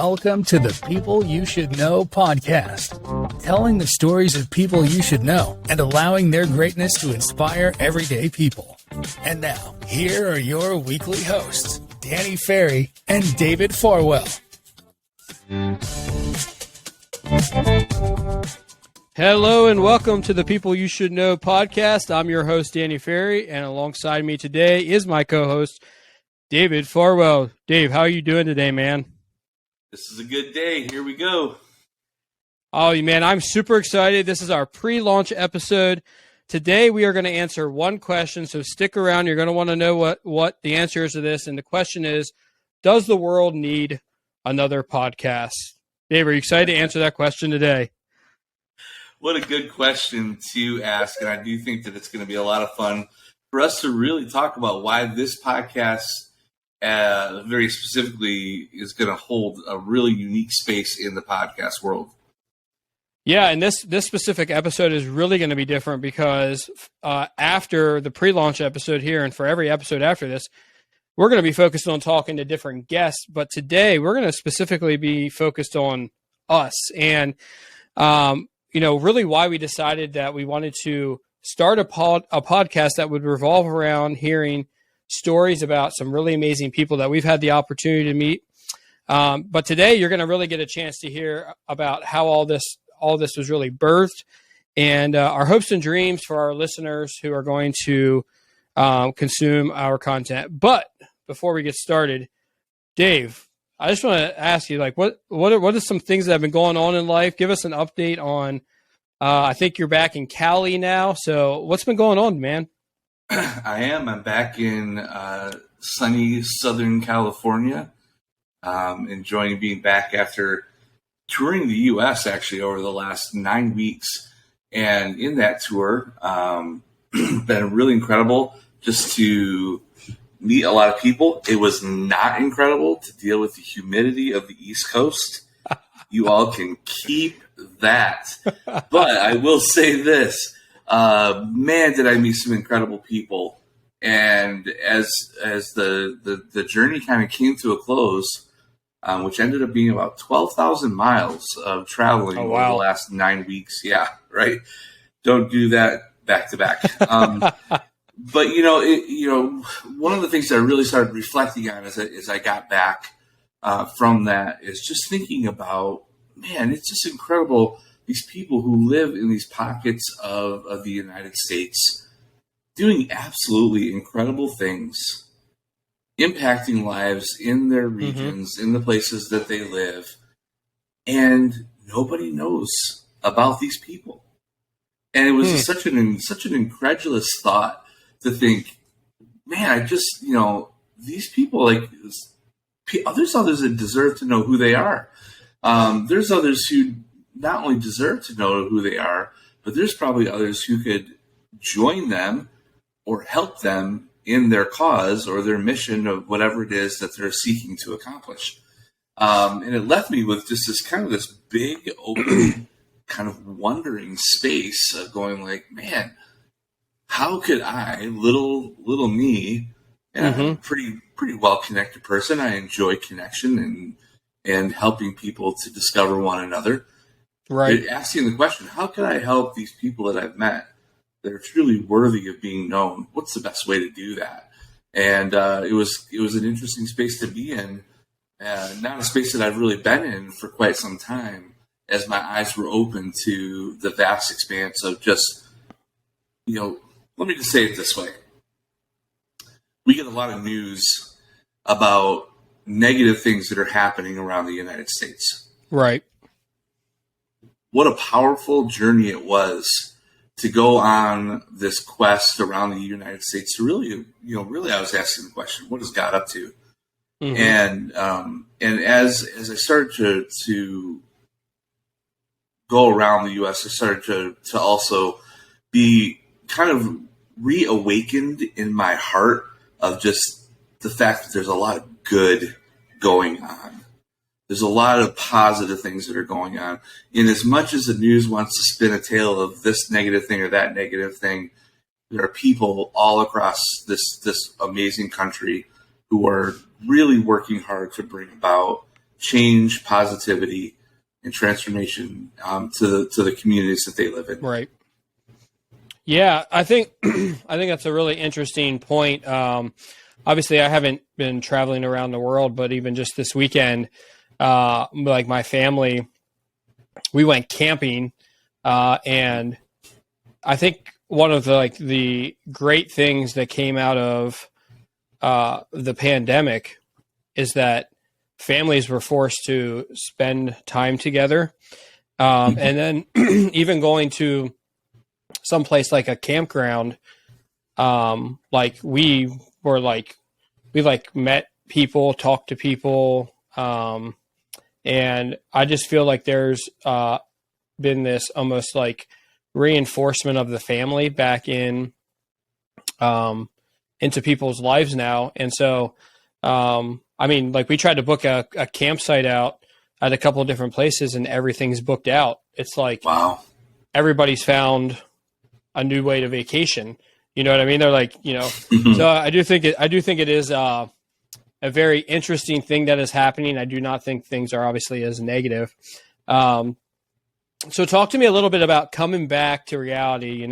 Welcome to the People You Should Know podcast, telling the stories of people you should know and allowing their greatness to inspire everyday people. And now, here are your weekly hosts, Danny Ferry and David Farwell. Hello and welcome to the People You Should Know podcast. I'm your host, Danny Ferry, and alongside me today is my co-host, David Farwell. Dave, how are you doing today, man? This is a good day. Here we go. Oh, man, I'm super excited. This is our pre-launch episode. Today, we are going to answer one question, so stick around. You're going to want to know what the answer is to this, and the question is, does the world need another podcast? Dave, are you excited to answer that question today? What a good question to ask, and I do think that it's going to be a lot of fun for us to really talk about why this podcast very specifically is going to hold a really unique space in the podcast world. Yeah, and this specific episode is really going to be different because after the pre-launch episode here and for every episode after this, we're going to be focused on talking to different guests. But today we're going to specifically be focused on us and, really why we decided that we wanted to start a podcast that would revolve around hearing stories about some really amazing people that we've had the opportunity to meet. But today you're going to really get a chance to hear about how all this was really birthed and our hopes and dreams for our listeners who are going to consume our content. But before we get started, Dave, I just want to ask you, what are some things that have been going on in life? Give us an update on, I think you're back in Cali now. So what's been going on, man? I am. I'm back in sunny Southern California, enjoying being back after touring the U.S. actually over the last 9 weeks. And in that tour, been really incredible just to meet a lot of people. It was not incredible to deal with the humidity of the East Coast. You all can keep that. But I will say this. Man, did I meet some incredible people. And as the journey kind of came to a close, which ended up being about 12,000 miles of traveling over the last 9 weeks. Yeah, right. Don't do that back to back. But, one of the things that I really started reflecting on as I got back from that is just thinking about, man, it's just incredible. These people who live in these pockets of the United States doing absolutely incredible things, impacting lives in their regions, in the places that they live, and nobody knows about these people. And it was such an incredulous thought to think, man, I just, these people, there's others that deserve to know who they are. There's others who not only deserve to know who they are, but there's probably others who could join them or help them in their cause or their mission of whatever it is that they're seeking to accomplish. And it left me with just this big, open, kind of wondering space of going like, man, how could I, little me, and I'm a pretty well-connected person. I enjoy connection and helping people to discover one another. Right. Asking the question, how can I help these people that I've met that are truly worthy of being known? What's the best way to do that? And it was an interesting space to be in, not a space that I've really been in for quite some time, as my eyes were open to the vast expanse of just, let me just say it this way. We get a lot of news about negative things that are happening around the United States. Right. What a powerful journey it was to go on this quest around the United States to really I was asking the question, what is God up to? And as I started to go around the U.S., I started to also be kind of reawakened in my heart of just the fact that there's a lot of good going on. There's a lot of positive things that are going on. In as much as the news wants to spin a tale of this negative thing or that negative thing, there are people all across this amazing country who are really working hard to bring about change, positivity, and transformation to the communities that they live in. Right. Yeah, I think that's a really interesting point. Obviously, I haven't been traveling around the world, but even just this weekend, like my family, we went camping, and I think one of the great things that came out of the pandemic is that families were forced to spend time together, and then even going to someplace like a campground, like we met people, talked to people, and I just feel like there's been this almost like reinforcement of the family back in into people's lives now. And so I mean, like we tried to book a campsite out at a couple of different places and everything's booked out. It's like, wow, everybody's found a new way to vacation. You know what I mean? They're like, so I do think it is a very interesting thing that is happening. I do not think things are obviously as negative. So talk to me a little bit about coming back to reality,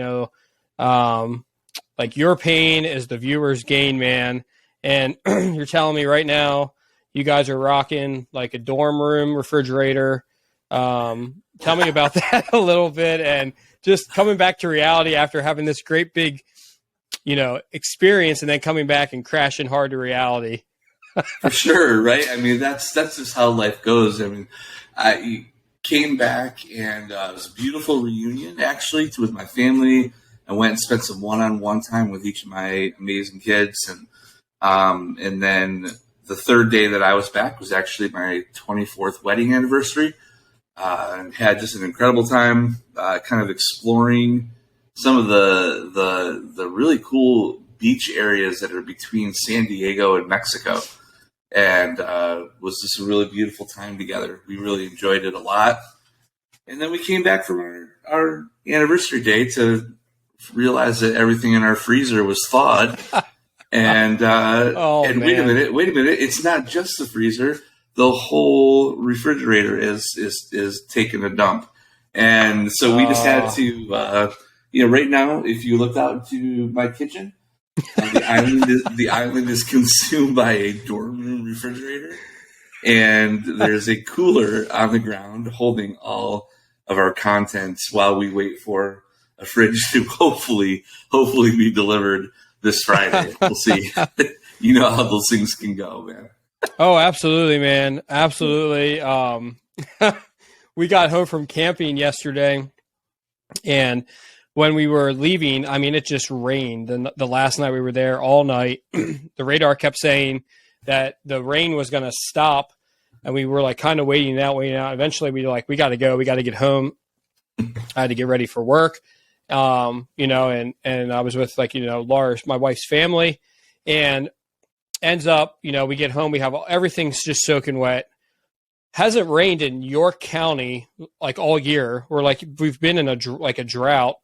like your pain is the viewer's gain, man. And you're telling me right now, you guys are rocking like a dorm room refrigerator. Tell me about that a little bit, and just coming back to reality after having this great big, experience, and then coming back and crashing hard to reality. For sure, right? I mean, that's just how life goes. I mean, I came back, and it was a beautiful reunion, actually, with my family. I went and spent some one-on-one time with each of my amazing kids, and then the third day that I was back was actually my 24th wedding anniversary, and had just an incredible time, kind of exploring some of the really cool beach areas that are between San Diego and Mexico, and was just a really beautiful time together. We really enjoyed it a lot, and then we came back from our anniversary day to realize that everything in our freezer was thawed. And and wait a minute, it's not just the freezer. The whole refrigerator is taking a dump. And so we just had to, right now, if you looked out into my kitchen, the island is consumed by a dorm room refrigerator. And there's a cooler on the ground holding all of our contents while we wait for a fridge to hopefully be delivered this Friday. We'll see. You know how those things can go, man. Oh, absolutely, man. Absolutely. We got home from camping yesterday, and when we were leaving, I mean, it just rained. The last night we were there all night, the radar kept saying that the rain was going to stop, and we were like kind of waiting out. Eventually we were like, we got to go. We got to get home. I had to get ready for work. And I was with Lars, my wife's family, and ends up, we get home, we have everything's just soaking wet. Hasn't rained in York County like all year. We've been in a drought.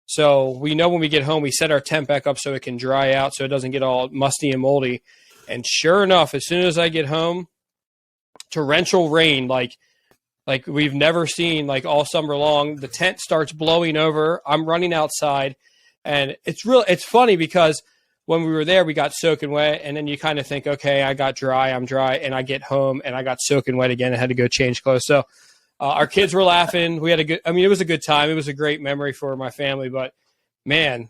So we know when we get home, we set our tent back up so it can dry out, so it doesn't get all musty and moldy. And sure enough, as soon as I get home, torrential rain, like we've never seen, like all summer long. The tent starts blowing over. I'm running outside, and it's funny because when we were there, we got soaking wet, and then you kind of think, okay, I'm dry, and I get home and I got soaking wet again and had to go change clothes. So our kids were laughing. We had it was a good time. It was a great memory for my family, but man,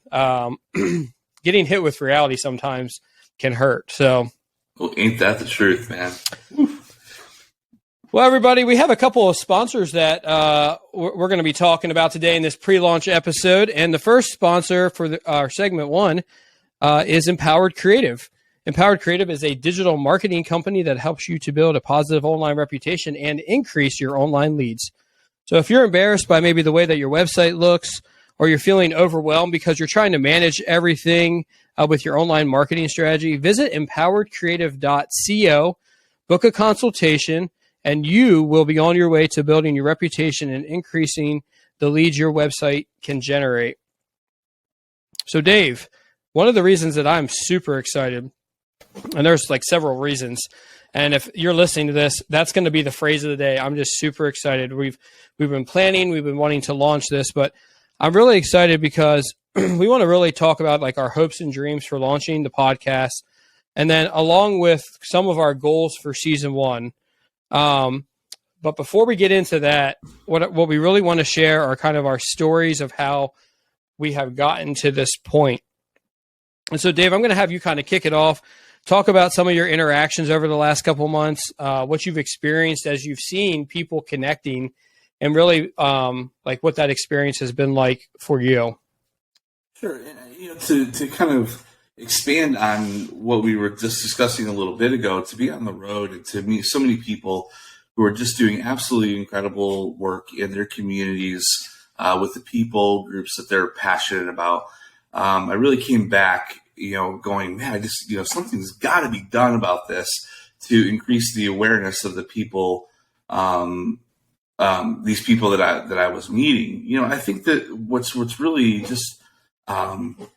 getting hit with reality sometimes can hurt. So, well, ain't that the truth, man? Well, everybody, we have a couple of sponsors that we're going to be talking about today in this pre-launch episode. And the first sponsor for our segment one is Empowered Creative. Empowered Creative is a digital marketing company that helps you to build a positive online reputation and increase your online leads. So if you're embarrassed by maybe the way that your website looks, or you're feeling overwhelmed because you're trying to manage everything with your online marketing strategy, visit empoweredcreative.co, book a consultation, and you will be on your way to building your reputation and increasing the leads your website can generate. So, Dave, one of the reasons that I'm super excited, and there's like several reasons, And if you're listening to this, that's going to be the phrase of the day. I'm just super excited. We've been planning, we've been wanting to launch this, but I'm really excited because we want to really talk about like our hopes and dreams for launching the podcast. And then along with some of our goals for season 1. But before we get into that, what we really want to share are kind of our stories of how we have gotten to this point. And so, Dave, I'm going to have you kind of kick it off. Talk about some of your interactions over the last couple of months, what you've experienced as you've seen people connecting, and really like what that experience has been like for you. Sure. And, to kind of expand on what we were just discussing a little bit ago, to be on the road and to meet so many people who are just doing absolutely incredible work in their communities with the people groups that they're passionate about. I really came back, going, man, I just, something's got to be done about this to increase the awareness of the people, these people that I was meeting. I think that what's really just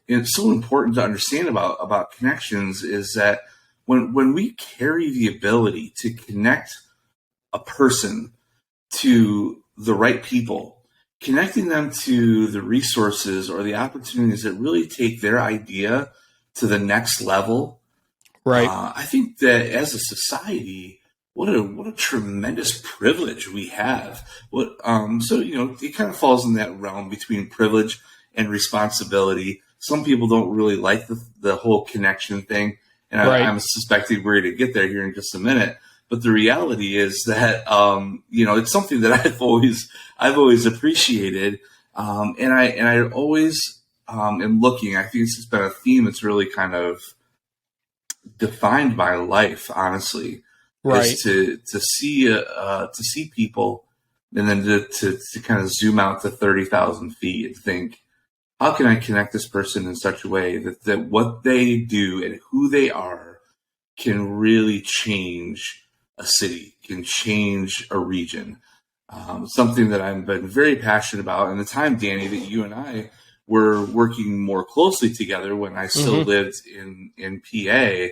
it's so important to understand about connections is that when we carry the ability to connect a person to the right people, connecting them to the resources or the opportunities that really take their idea to the next level. Right. I think that as a society, what a tremendous privilege we have. So it kind of falls in that realm between privilege and responsibility. Some people don't really like the whole connection thing, and right. I'm suspecting we're going to get there here in just a minute. But the reality is that it's something that I've always appreciated, and I always am looking. I think it's just been a theme that's really kind of defined my life, honestly. Right. Is to see people, and then to kind of zoom out to 30,000 feet and think, how can I connect this person in such a way that what they do and who they are can really change a city, can change a region. Something that I've been very passionate about. And the time, Danny, that you and I were working more closely together when I still lived in PA,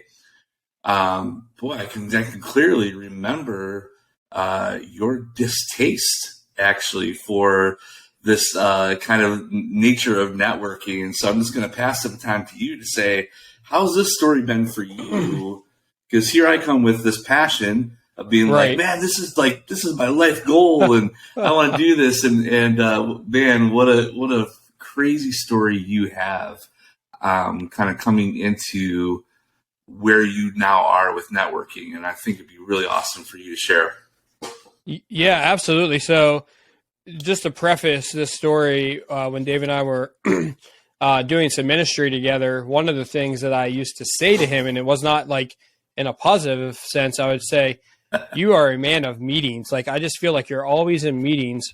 I can clearly remember your distaste actually for this kind of nature of networking. And so I'm just going to pass the time to you to say, how's this story been for you? Because here I come with this passion of being right. like, man, this is my life goal, and I want to do this. And man, what a crazy story you have, kind of coming into where you now are with networking. And I think it'd be really awesome for you to share. Yeah, absolutely. So just to preface this story, when Dave and I were doing some ministry together, one of the things that I used to say to him, and it was not like in a positive sense, I would say, you are a man of meetings. Like, I just feel like you're always in meetings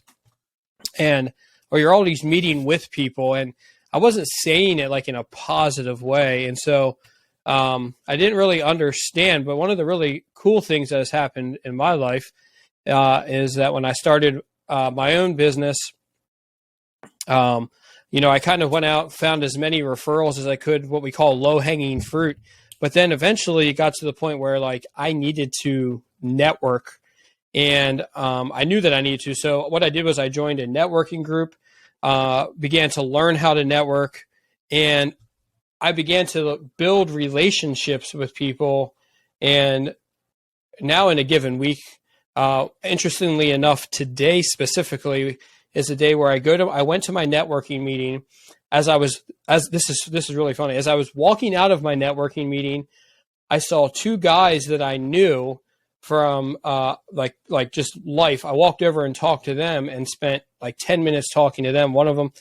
or you're always meeting with people. And I wasn't saying it like in a positive way. And so I didn't really understand, but one of the really cool things that has happened in my life is that when I started my own business, I kind of went out, found as many referrals as I could, what we call low-hanging fruit. But then eventually it got to the point where like I needed to network, and I knew that I needed to. So what I did was I joined a networking group, began to learn how to network, and I began to build relationships with people. And now in a given week, interestingly enough, today specifically is a day where I went to my networking meeting. This is really funny. As I was walking out of my networking meeting, I saw two guys that I knew from like just life. I walked over and talked to them and spent like 10 minutes talking to them. One of them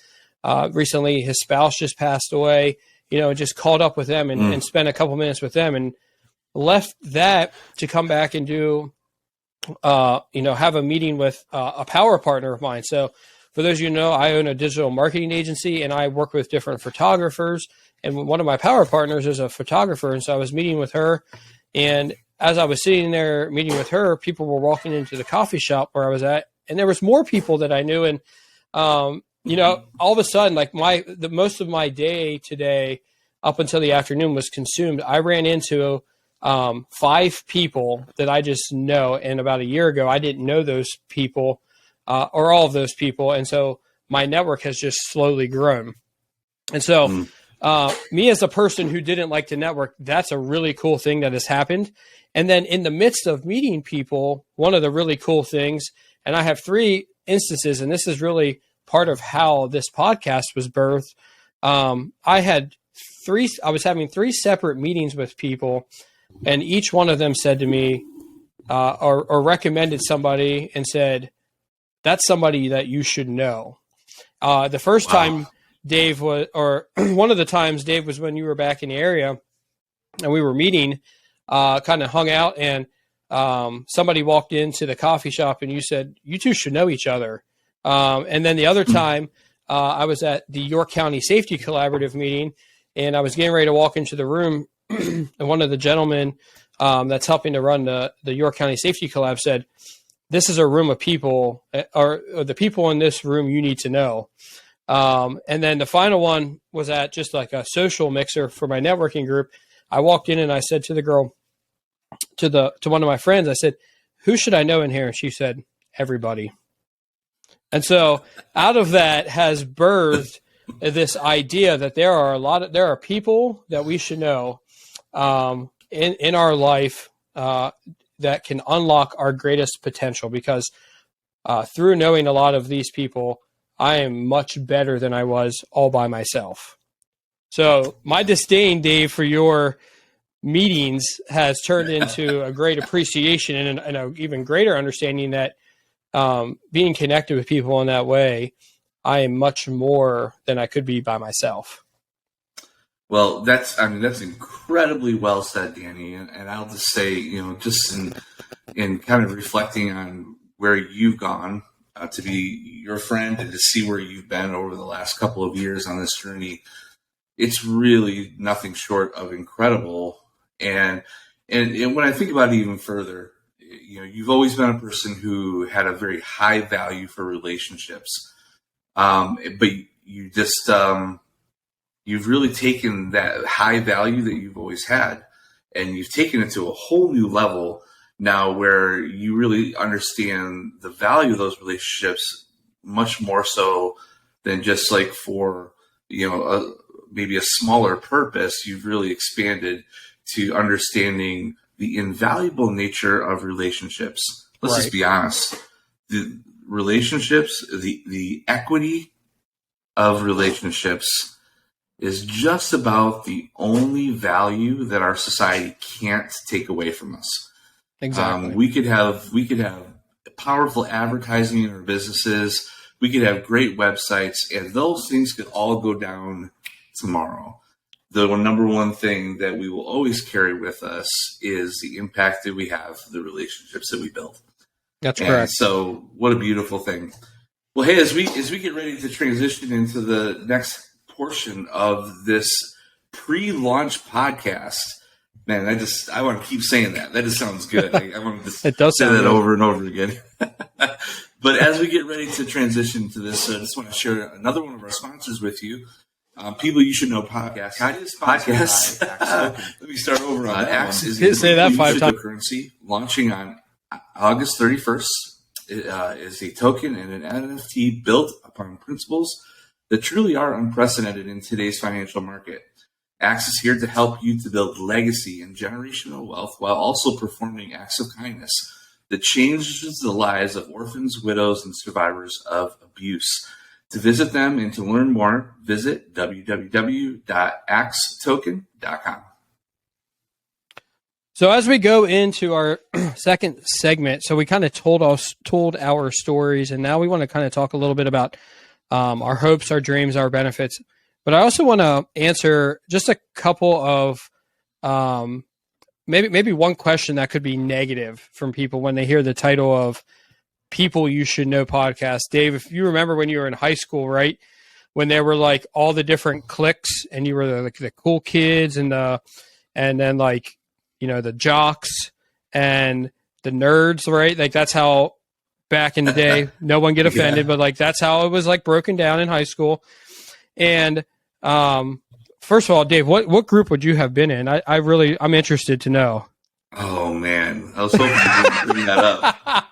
recently, his spouse just passed away. Just called up with them and spent a couple minutes with them, and left that to come back and do have a meeting with a power partner of mine. So for those of you who know, I own a digital marketing agency, and I work with different photographers, and one of my power partners is a photographer. And so I was meeting with her, and as I was sitting there meeting with her, people were walking into the coffee shop where I was at, and there was more people that I knew. And, all of a sudden, like most of my day today up until the afternoon was consumed. I ran into 5 people that I just know. And about a year ago, I didn't know those people or all of those people. And so my network has just slowly grown. And so me as a person who didn't like to network, that's a really cool thing that has happened. And then in the midst of meeting people, one of the really cool things, and I have 3 instances, and this is really part of how this podcast was birthed. I was having 3 separate meetings with people, and each one of them said to me, or recommended somebody and said, that's somebody that you should know. The first time Dave was, or one of the times Dave was when you were back in the area and we were meeting, kind of hung out, and somebody walked into the coffee shop and you said, you two should know each other. And then the other time I was at the York County Safety Collaborative meeting, and I was getting ready to walk into the room and one of the gentlemen that's helping to run the York County Safety Collab said, this is a room of people, or the people in this room you need to know. And then the final one was at just like a social mixer for my networking group. I walked in and I said to the girl, to one of my friends, I said, who should I know in here? And she said, everybody. And so out of that has birthed this idea that there are people that we should know in our life that can unlock our greatest potential, because through knowing a lot of these people, I am much better than I was all by myself. So my disdain, Dave, for your meetings has turned into a great appreciation and an even greater understanding that being connected with people in that way, I am much more than I could be by myself. Well, that's incredibly well said, Danny. And I'll just say, just in kind of reflecting on where you've gone, to be your friend and to see where you've been over the last couple of years on this journey, it's really nothing short of incredible. And when I think about it even further, you've always been a person who had a very high value for relationships. But you just, you've really taken that high value that you've always had, and you've taken it to a whole new level now, where you really understand the value of those relationships much more so than just like for, maybe a smaller purpose. You've really expanded to understanding the invaluable nature of relationships. Let's just be honest. The relationships, the equity of relationships is just about the only value that our society can't take away from us. Exactly. We could have powerful advertising in our businesses. We could have great websites, and those things could all go down tomorrow. The number one thing that we will always carry with us is the impact that we have, the relationships that we build. That's correct. So what a beautiful thing. Well, hey, as we get ready to transition into the next portion of this pre-launch podcast, man, I want to keep saying that. That just sounds good. I want to just it does say that good. over and over again. But as we get ready to transition to this, I just want to share another one of our sponsors with you. People You Should Know podcast. Let me start over on Axe. Say that 5 times. Cryptocurrency launching on August 31st. It is a token and an NFT built upon principles that truly are unprecedented in today's financial market. Axe is here to help you to build legacy and generational wealth while also performing acts of kindness that changes the lives of orphans, widows, and survivors of abuse. To visit them and to learn more, visit www.axetoken.com. So as we go into our second segment, so we kind of told our stories, and now we want to kind of talk a little bit about our hopes, our dreams, our benefits. But I also want to answer just a couple of maybe one question that could be negative from people when they hear the title of People You Should Know podcast. Dave, if you remember when you were in high school, right, when there were like all the different cliques, and you were the cool kids and then like, the jocks and the nerds, right? Like that's how back in the day, no one get offended, but like that's how it was like broken down in high school. And first of all, Dave, what group would you have been in? I'm interested to know. Oh man, I was hoping you didn't bring that up.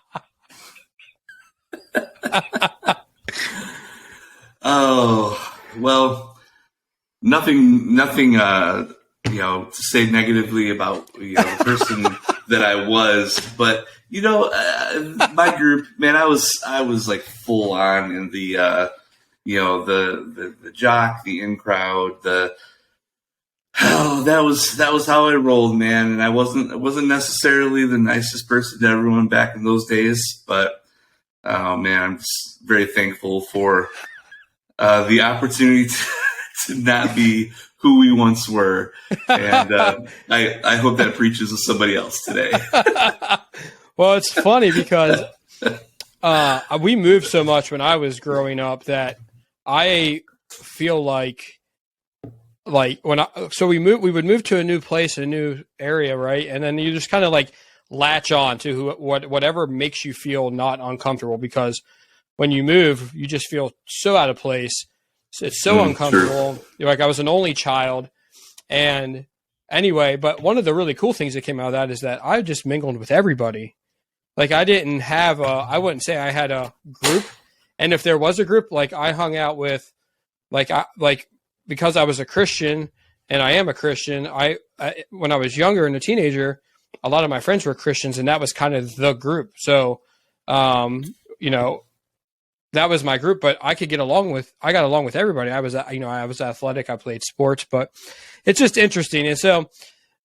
Oh well, nothing. To say negatively about the person that I was, but my group, man, I was like full on in the the jock, the in crowd, that was how I rolled, man. And I wasn't necessarily the nicest person to everyone back in those days, but oh man, I'm just very thankful for the opportunity to not be who we once were, and I hope that preaches to somebody else today. Well, it's funny because we moved so much when I was growing up that I feel like we would move to a new place, a new area, right? And then you just kind of like latch on to whatever makes you feel not uncomfortable, because when you move, you just feel so out of place. It's so uncomfortable. Sure. Like I was an only child. And anyway, but one of the really cool things that came out of that is that I just mingled with everybody. Like I didn't have I wouldn't say I had a group. And if there was a group, like I hung out with, because I was a Christian and I am a Christian, I when I was younger and a teenager, a lot of my friends were Christians, and that was kind of the group. So, that was my group, but I got along with everybody. I was athletic. I played sports, but it's just interesting. And so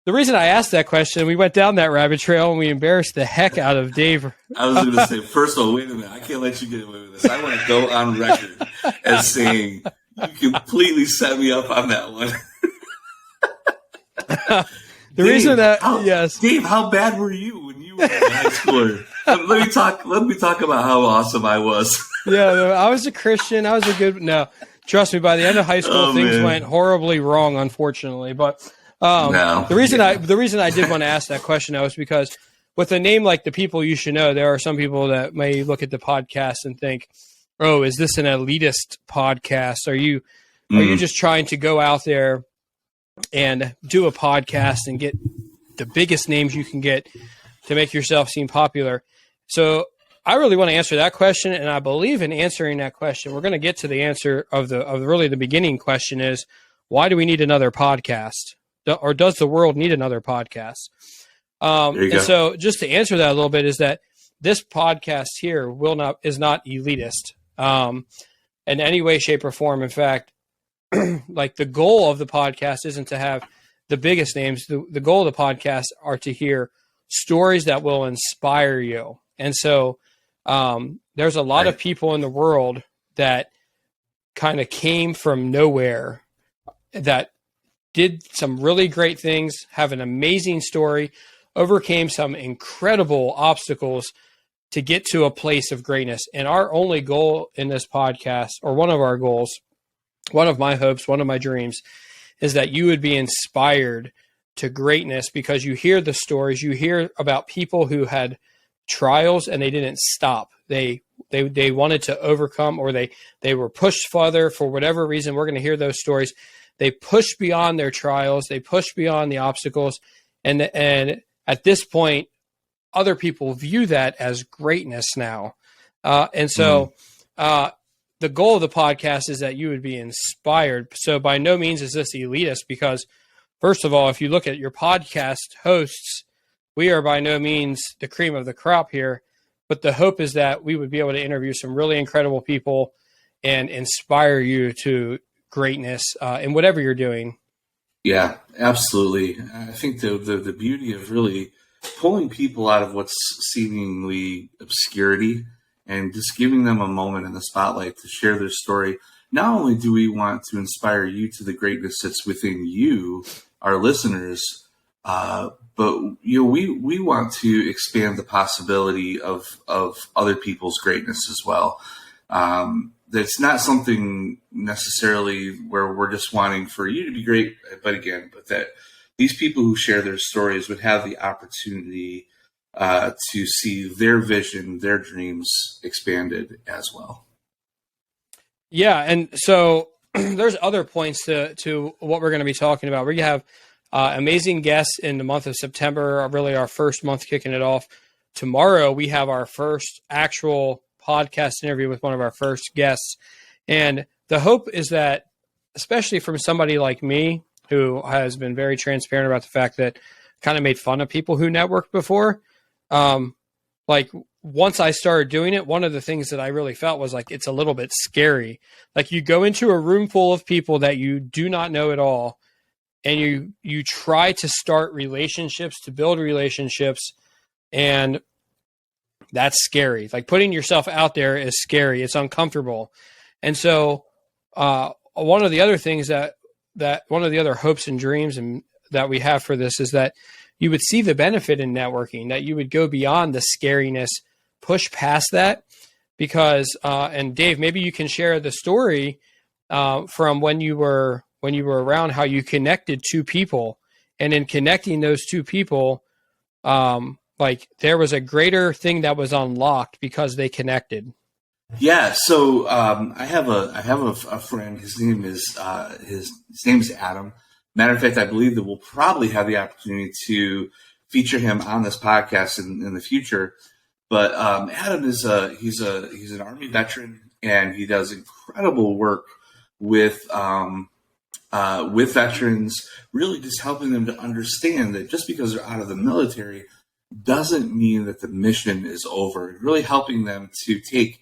the reason I asked that question, we went down that rabbit trail and we embarrassed the heck out of Dave. I was going to say, first of all, wait a minute. I can't let you get away with this. I want to go on record as saying you completely set me up on that one. Dave, how bad were you when you were in high school? Let me talk about how awesome I was. Yeah, I was a Christian. I was trust me, by the end of high school, things went horribly wrong, unfortunately. But the reason I did want to ask that question though is because with a name like The People You Should Know, there are some people that may look at the podcast and think, "Oh, is this an elitist podcast? Are you just trying to go out there and do a podcast and get the biggest names you can get to make yourself seem popular?" So I really want to answer that question, and I believe in answering that question. We're going to get to the answer of the beginning question is, why do we need another podcast? Or does the world need another podcast? So just to answer that a little bit is that this podcast here is not elitist in any way, shape, or form. In fact, like the goal of the podcast isn't to have the biggest names. The goal of the podcast are to hear stories that will inspire you. And so there's a lot of people in the world that kind of came from nowhere that did some really great things, have an amazing story, overcame some incredible obstacles to get to a place of greatness. And our only goal in this podcast, or one of our goals, one of my hopes, one of my dreams, is that you would be inspired to greatness because you hear the stories, you hear about people who had trials and they didn't stop. They wanted to overcome, or they were pushed further for whatever reason. We're going to hear those stories. They pushed beyond their trials. They pushed beyond the obstacles. And at this point, other people view that as greatness now. The goal of the podcast is that you would be inspired. So by no means is this elitist, because first of all, if you look at your podcast hosts, we are by no means the cream of the crop here, but the hope is that we would be able to interview some really incredible people and inspire you to greatness in whatever you're doing. Yeah, absolutely. I think the beauty of really pulling people out of what's seemingly obscurity and just giving them a moment in the spotlight to share their story. Not only do we want to inspire you to the greatness that's within you, our listeners, but we want to expand the possibility of other people's greatness as well. That's not something necessarily where we're just wanting for you to be great, but that these people who share their stories would have the opportunity to see their vision, their dreams expanded as well. Yeah, and so there's other points to what we're going to be talking about. We have Amazing guests in the month of September, really our first month kicking it off. Tomorrow, we have our first actual podcast interview with one of our first guests. And the hope is that, especially from somebody like me, who has been very transparent about the fact that kind of made fun of people who networked before, like once I started doing it, one of the things that I really felt was like, it's a little bit scary. Like you go into a room full of people that you do not know at all, and you try to start relationships, to build relationships, and that's scary. Like putting yourself out there is scary. It's uncomfortable. And so one of the other things that one of the other hopes and dreams and that we have for this is that you would see the benefit in networking, that you would go beyond the scariness, push past that, because and Dave, maybe you can share the story from when you were around, how you connected two people, and in connecting those two people, like there was a greater thing that was unlocked because they connected. Yeah, so I have a friend. His name is Adam. Matter of fact, I believe that we'll probably have the opportunity to feature him on this podcast in the future. But Adam is he's an Army veteran, and he does incredible work with veterans, really just helping them to understand that just because they're out of the military doesn't mean that the mission is over. Really helping them to take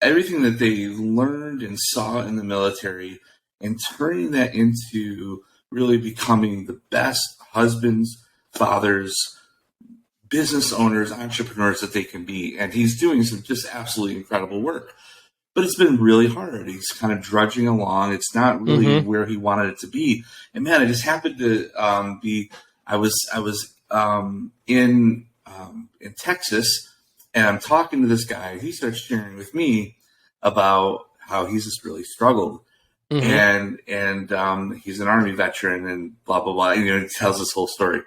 everything that they learned and saw in the military and turning that into really becoming the best husbands, fathers, business owners, entrepreneurs that they can be. And he's doing some just absolutely incredible work. But it's been really hard. He's kind of drudging along. It's not really where he wanted it to be. And man, I just happened to I was in Texas, and I'm talking to this guy. He starts sharing with me about how he's just really struggled, and he's an Army veteran, and blah blah blah. And, he tells this whole story.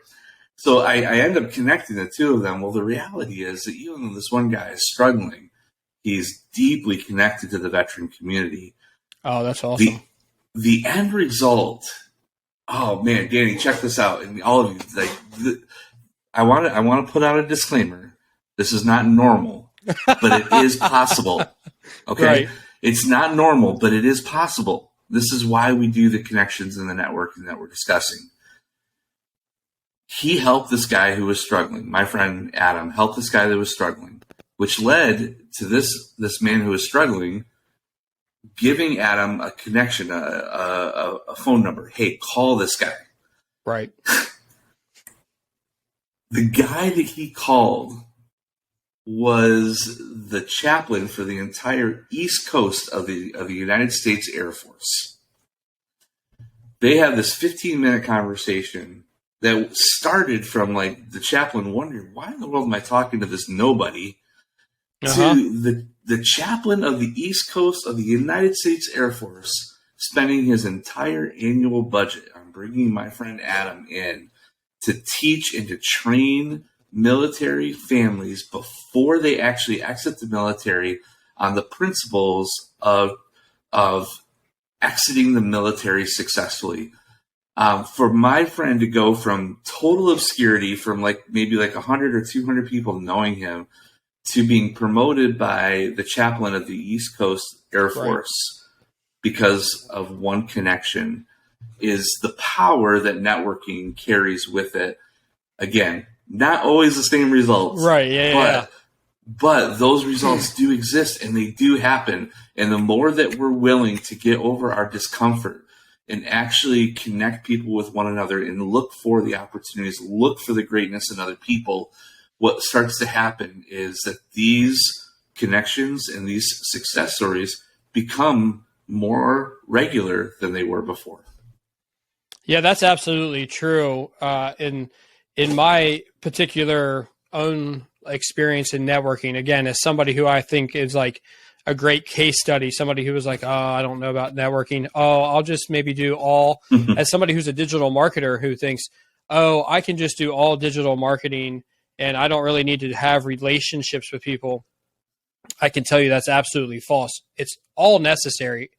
So I end up connecting the two of them. Well, the reality is that even though this one guy is struggling, he's deeply connected to the veteran community. Oh, that's awesome. The end result. Oh man, Danny, check this out, and all of you. I want to put out a disclaimer. This is not normal, but it is possible. Okay, right. It's not normal, but it is possible. This is why we do the connections and the networking that we're discussing. He helped this guy who was struggling. My friend Adam helped this guy that was struggling, which led to this man who was struggling giving Adam a connection, a phone number. Hey, call this guy. Right. The guy that he called was the chaplain for the entire East Coast of the United States Air Force. They had this 15-minute conversation that started from like the chaplain wondering, why in the world am I talking to this nobody? To the chaplain of the East Coast of the United States Air Force spending his entire annual budget on bringing my friend Adam in to teach and to train military families before they actually exit the military on the principles of exiting the military successfully. For my friend to go from total obscurity, from maybe 100 or 200 people knowing him, to being promoted by the chaplain of the East Coast Air Force because of one connection, is the power that networking carries with it. Again, not always the same results. Right, yeah. But those results do exist, and they do happen. And the more that we're willing to get over our discomfort and actually connect people with one another and look for the opportunities, look for the greatness in other people, what starts to happen is that these connections and these success stories become more regular than they were before. Yeah, that's absolutely true. In my particular own experience in networking, again, as somebody who I think is like a great case study, somebody who was like, oh, I don't know about networking. Oh, I'll just maybe do all, as somebody who's a digital marketer who thinks, oh, I can just do all digital marketing and I don't really need to have relationships with people. I can tell you that's absolutely false. It's all necessary.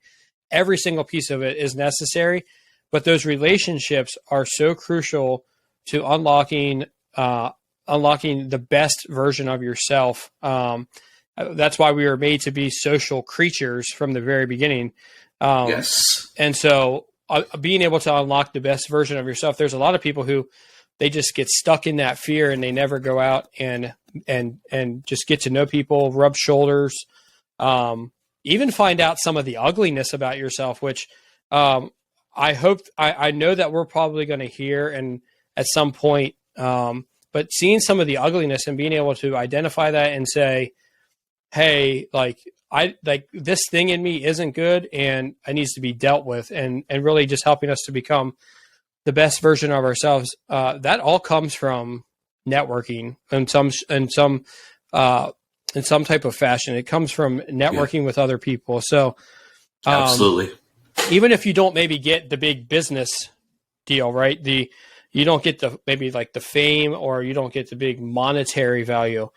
Every single piece of it is necessary, but those relationships are so crucial to unlocking the best version of yourself. That's why we were made to be social creatures from the very beginning. Yes. And so being able to unlock the best version of yourself, there's a lot of people who they just get stuck in that fear and they never go out and just get to know people, rub shoulders, even find out some of the ugliness about yourself, which I know that we're probably going to hear and at some point, but seeing some of the ugliness and being able to identify that and say, hey, this thing in me isn't good and it needs to be dealt with, and really just helping us to become the best version of ourselves. That all comes from networking in some type of fashion. It comes from networking with other people. So absolutely. Even if you don't maybe get the big business deal, right? You don't get the fame, or you don't get the big monetary value.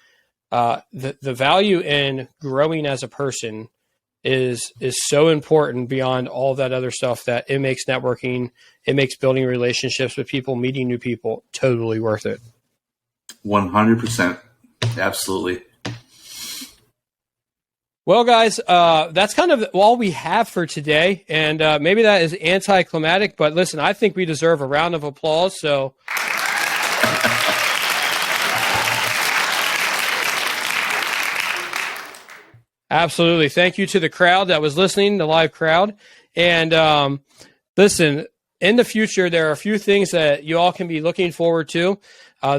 The value in growing as a person is so important beyond all that other stuff, that it makes networking, it makes building relationships with people, meeting new people totally worth it. 100%. Absolutely. Well, guys, that's kind of all we have for today. And maybe that is anticlimactic, but listen, I think we deserve a round of applause. So absolutely. Thank you to the crowd that was listening, the live crowd. And listen, in the future, there are a few things that you all can be looking forward to.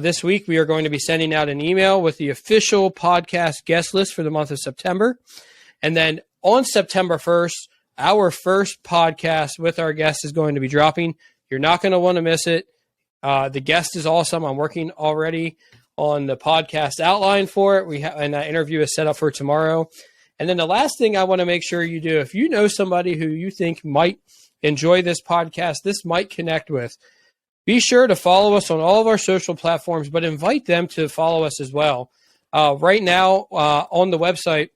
This week, we are going to be sending out an email with the official podcast guest list for the month of September. And then on September 1st, our first podcast with our guest is going to be dropping. You're not going to want to miss it. The guest is awesome. I'm working already on the podcast outline for it. And that interview is set up for tomorrow. And then the last thing I want to make sure you do, if you know somebody who you think might enjoy this podcast, this might connect with, be sure to follow us on all of our social platforms, but invite them to follow us as well. Right now on the website,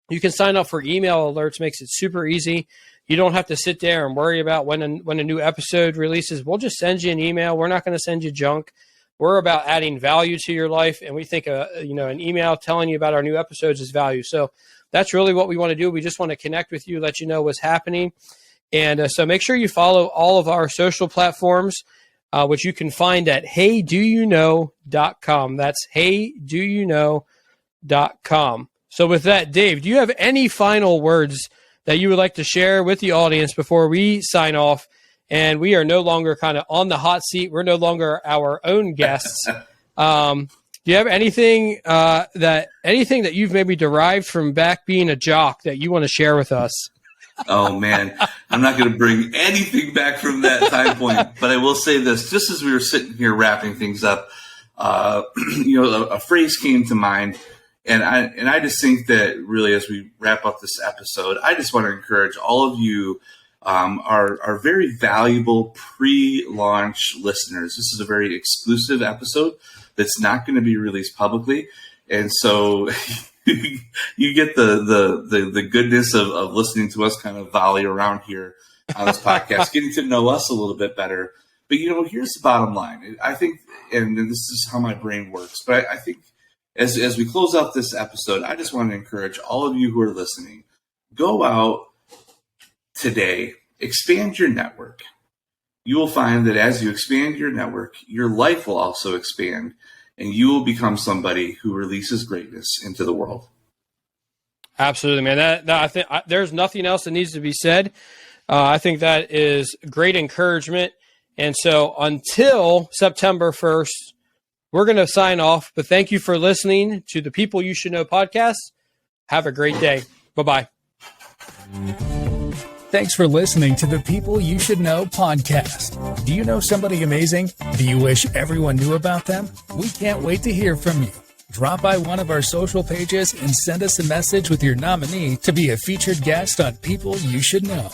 you can sign up for email alerts. Makes it super easy. You don't have to sit there and worry about when a new episode releases. We'll just send you an email. We're not going to send you junk. We're about adding value to your life, and we think an email telling you about our new episodes is value. So that's really what we want to do. We just want to connect with you, let you know what's happening. And so make sure you follow all of our social platforms, which you can find at heydouyknow.com. That's heydouyknow.com. So with that, Dave, do you have any final words that you would like to share with the audience before we sign off? And we are no longer kind of on the hot seat. We're no longer our own guests. Do you have anything that you've maybe derived from back being a jock that you want to share with us? Oh, man, I'm not going to bring anything back from that time point, but I will say this. Just as we were sitting here wrapping things up, a phrase came to mind, and I just think that really as we wrap up this episode, I just want to encourage all of you, our very valuable pre-launch listeners. This is a very exclusive episode that's not going to be released publicly, and so you get the goodness of listening to us kind of volley around here on this podcast, getting to know us a little bit better. But, here's the bottom line. I think, and this is how my brain works, but I think as we close out this episode, I just want to encourage all of you who are listening, go out today, expand your network. You will find that as you expand your network, your life will also expand, and you will become somebody who releases greatness into the world. Absolutely, man. I think there's nothing else that needs to be said. I think that is great encouragement. And so until September 1st, we're going to sign off. But thank you for listening to the People You Should Know podcast. Have a great day. Bye-bye. Thanks for listening to the People You Should Know podcast. Do you know somebody amazing? Do you wish everyone knew about them? We can't wait to hear from you. Drop by one of our social pages and send us a message with your nominee to be a featured guest on People You Should Know.